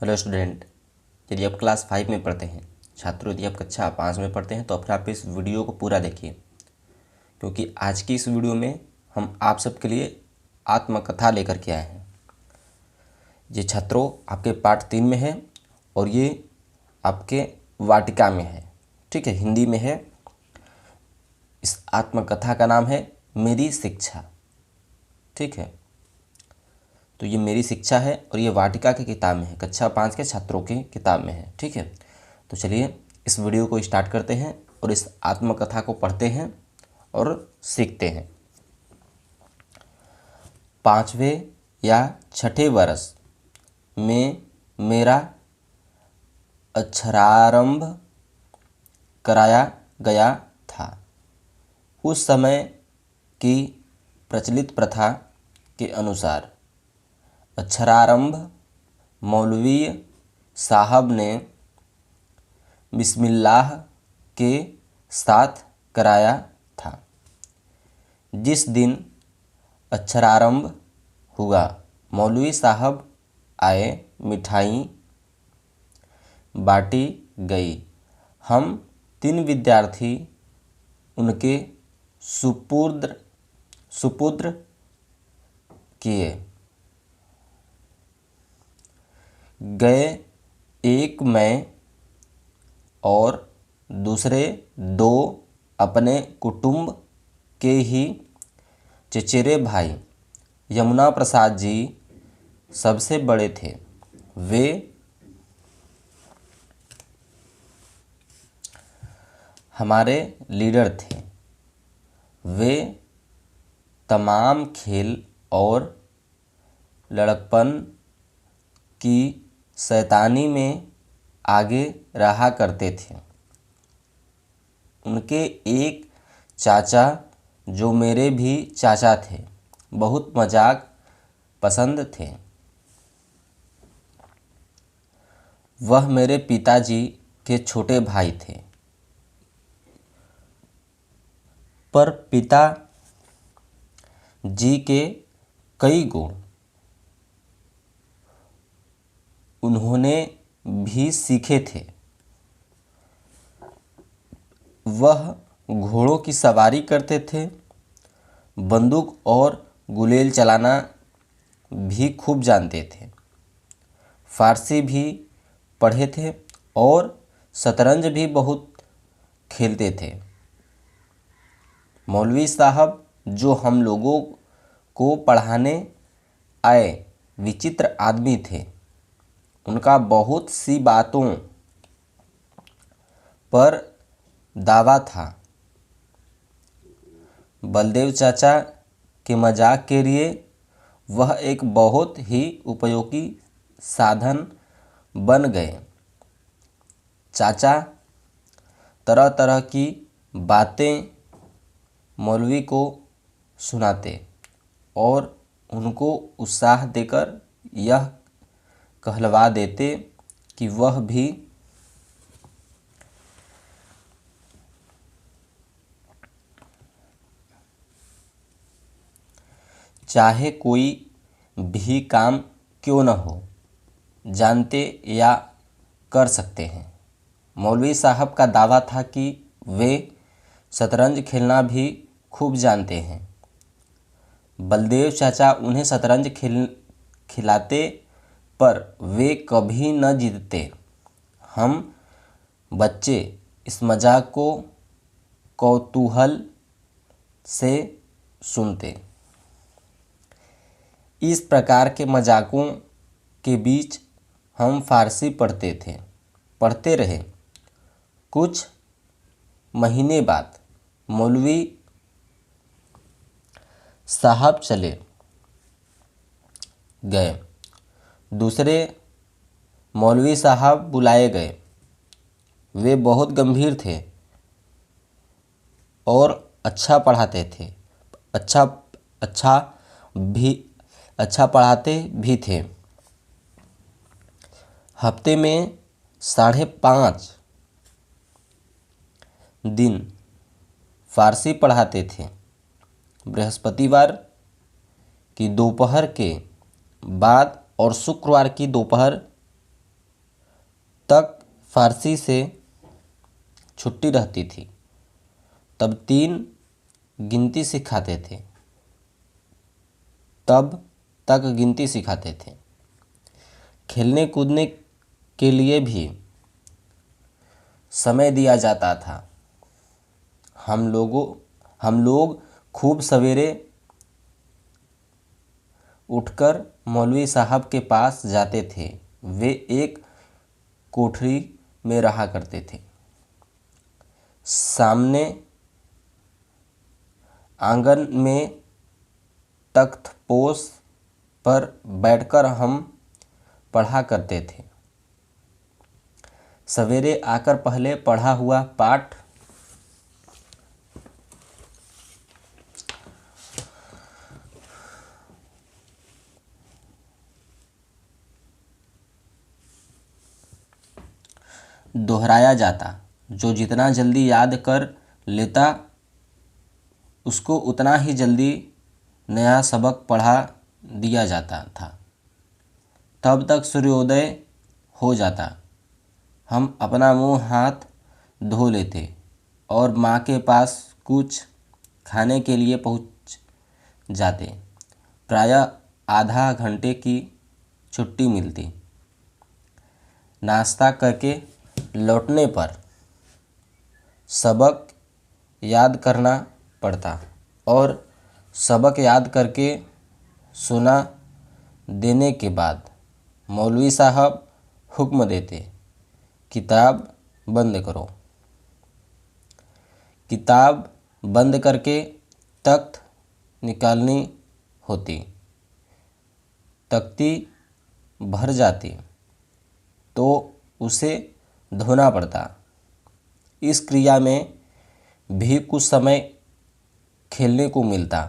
Hello student, यदि आप class 5 में पढ़ते हैं, छात्रों यदि आप कक्षा 5 में पढ़ते हैं तो फिर आप इस वीडियो को पूरा देखिए, क्योंकि आज की इस वीडियो में हम आप सबके लिए आत्मकथा लेकर के आए हैं। ये छात्रों आपके पाठ 3 में है और ये आपके वाटिका में है। ठीक है, हिंदी में है। इस आत्मकथा का नाम है मेरी शिक्षा। ठीक है, तो ये मेरी शिक्षा है और ये वाटिका की किताब में है, कक्षा 5 के छात्रों की किताब में है। ठीक है, तो चलिए इस वीडियो को स्टार्ट करते हैं और इस आत्मकथा को पढ़ते हैं और सीखते हैं। 5वें या 6ठे वर्ष में मेरा अक्षरारंभ कराया गया था। उस समय की प्रचलित प्रथा के अनुसार अक्षरारंभ मौलवी साहब ने बिस्मिल्लाह के साथ कराया था। जिस दिन अक्षरारंभ हुआ, मौलवी साहब आए, मिठाई बाटी गई। हम 3 विद्यार्थी उनके सुपुत्र किए गए। एक मैं और दूसरे 2 अपने कुटुंब के ही चचेरे भाई यमुना प्रसाद जी सबसे बड़े थे। वे हमारे लीडर थे। वे तमाम खेल और लड़कपन की शैतानी में आगे रहा करते थे। उनके एक चाचा, जो मेरे भी चाचा थे, बहुत मजाक पसंद थे। वह मेरे पिताजी के छोटे भाई थे, पर पिता जी के कई गुण उन्होंने भी सीखे थे। वह घोड़ों की सवारी करते थे, बंदूक और गुलेल चलाना भी खूब जानते थे, फारसी भी पढ़े थे और शतरंज भी बहुत खेलते थे। मौलवी साहब, जो हम लोगों को पढ़ाने आए, विचित्र आदमी थे। उनका बहुत सी बातों पर दावा था। बलदेव चाचा के मजाक के लिए वह एक बहुत ही उपयोगी साधन बन गए। चाचा तरह तरह की बातें मौलवी को सुनाते और उनको उत्साह देकर यह कहलवा देते कि वह भी चाहे कोई भी काम क्यों न हो, जानते या कर सकते हैं। मौलवी साहब का दावा था कि वे शतरंज खेलना भी खूब जानते हैं। बलदेव चाचा उन्हें शतरंज खिलाते, पर वे कभी न जीतते। हम बच्चे इस मजाक को कौतूहल से सुनते। इस प्रकार के मजाकों के बीच हम फारसी पढ़ते रहे। कुछ महीने बाद मौलवी साहब चले गए। दूसरे मौलवी साहब बुलाए गए। वे बहुत गंभीर थे और अच्छा पढ़ाते थे। अच्छा पढ़ाते भी थे। हफ्ते में 5.5 दिन फारसी पढ़ाते थे। बृहस्पतिवार की दोपहर के बाद और शुक्रवार की दोपहर तक फारसी से छुट्टी रहती थी तब 3 गिनती सिखाते थे। तब तक गिनती सिखाते थे। खेलने कूदने के लिए भी समय दिया जाता था। हम लोग खूब सवेरे उठकर मौलवी साहब के पास जाते थे। वे एक कोठरी में रहा करते थे। सामने आंगन में तख्तपोश पर बैठकर हम पढ़ा करते थे। सवेरे आकर पहले पढ़ा हुआ पाठ दोहराया जाता। जो जितना जल्दी याद कर लेता उसको उतना ही जल्दी नया सबक पढ़ा दिया जाता था। तब तक सूर्योदय हो जाता। हम अपना मुंह हाथ धो लेते और माँ के पास कुछ खाने के लिए पहुँच जाते। प्रायः आधा घंटे की छुट्टी मिलती। नाश्ता करके लौटने पर सबक याद करना पड़ता और सबक याद करके सुना देने के बाद मौलवी साहब हुक्म देते, किताब बंद करो। किताब बंद करके तख्त निकालनी होती। तख्ती भर जाती तो उसे धोना पड़ता। इस क्रिया में भी कुछ समय खेलने को मिलता।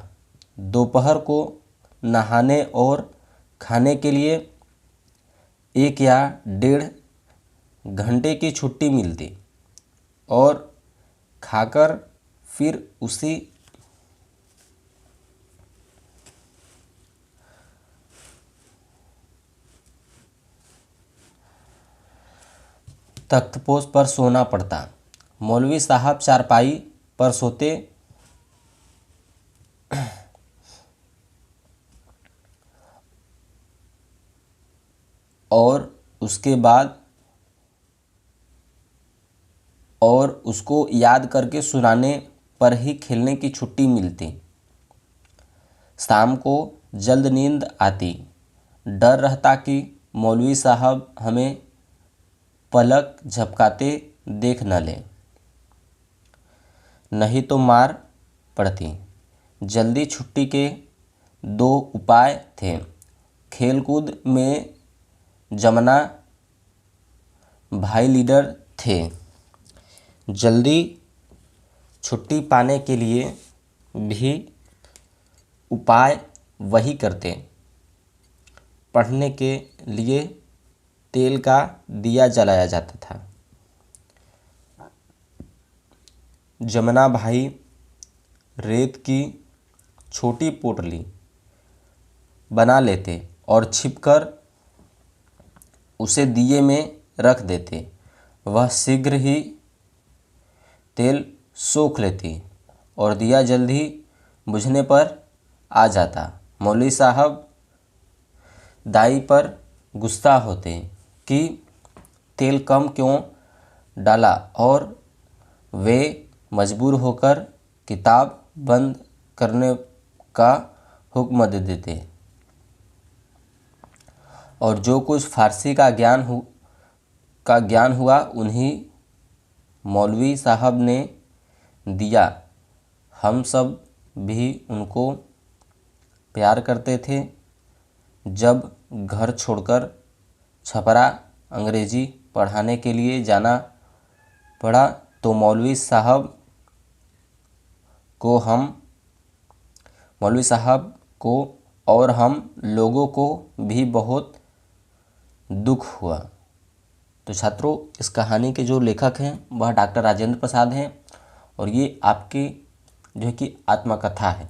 दोपहर को नहाने और खाने के लिए 1 या 1.5 घंटे की छुट्टी मिलती और खाकर फिर उसी तख्तपोश पर सोना पड़ता। मौलवी साहब चारपाई पर सोते और उसको याद करके सुनाने पर ही खेलने की छुट्टी मिलती। शाम को जल्द नींद आती। डर रहता कि मौलवी साहब हमें पलक झपकाते देख न लें, नहीं तो मार पड़ती। जल्दी छुट्टी के 2 उपाय थे। खेलकूद में जमना भाई लीडर थे। जल्दी छुट्टी पाने के लिए भी उपाय वही करते। पढ़ने के लिए तेल का दिया जलाया जाता था। जमना भाई रेत की छोटी पोटली बना लेते और छिपकर उसे दिए में रख देते। वह शीघ्र ही तेल सोख लेती और दिया जल्दी बुझने पर आ जाता। मौलवी साहब दाई पर गुस्सा होते कि तेल कम क्यों डाला और वे मजबूर होकर किताब बंद करने का हुक्म दे देते और जो कुछ फारसी का ज्ञान हुआ उन्हीं मौलवी साहब ने दिया। हम सब भी उनको प्यार करते थे। जब घर छोड़कर छपरा अंग्रेजी पढ़ाने के लिए जाना पड़ा तो मौलवी साहब को और हम लोगों को भी बहुत दुख हुआ। तो छात्रों, इस कहानी के जो लेखक हैं वह डॉक्टर राजेंद्र प्रसाद हैं और ये आपकी जो है कि आत्मकथा है।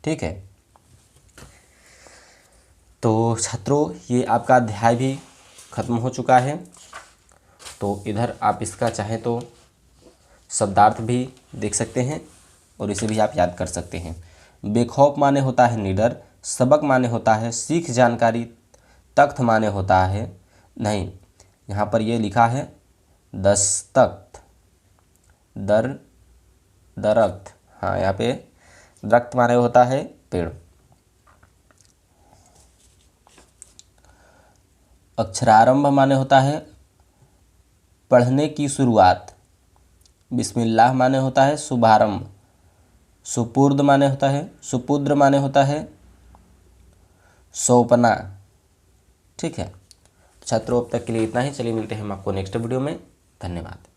ठीक है, तो छात्रों ये आपका अध्याय भी खत्म हो चुका है तो इधर आप इसका चाहें तो शब्दार्थ भी देख सकते हैं और इसे भी आप याद कर सकते हैं। बेखौफ माने होता है निडर, सबक माने होता है सीख जानकारी, तख्त माने होता है नहीं, यहाँ पर ये लिखा है दस्तख्त, दरख्त, हाँ यहाँ पे दरख्त माने होता है पेड़। अक्षरारंभ माने होता है पढ़ने की शुरुआत, बिस्मिल्लाह माने होता है शुभारंभ, सुपुर्द माने होता है, सुपुत्र माने होता है सौंपना। ठीक है छात्रों, अब तक के लिए इतना ही। चलिए मिलते हैं हम आपको नेक्स्ट वीडियो में। धन्यवाद।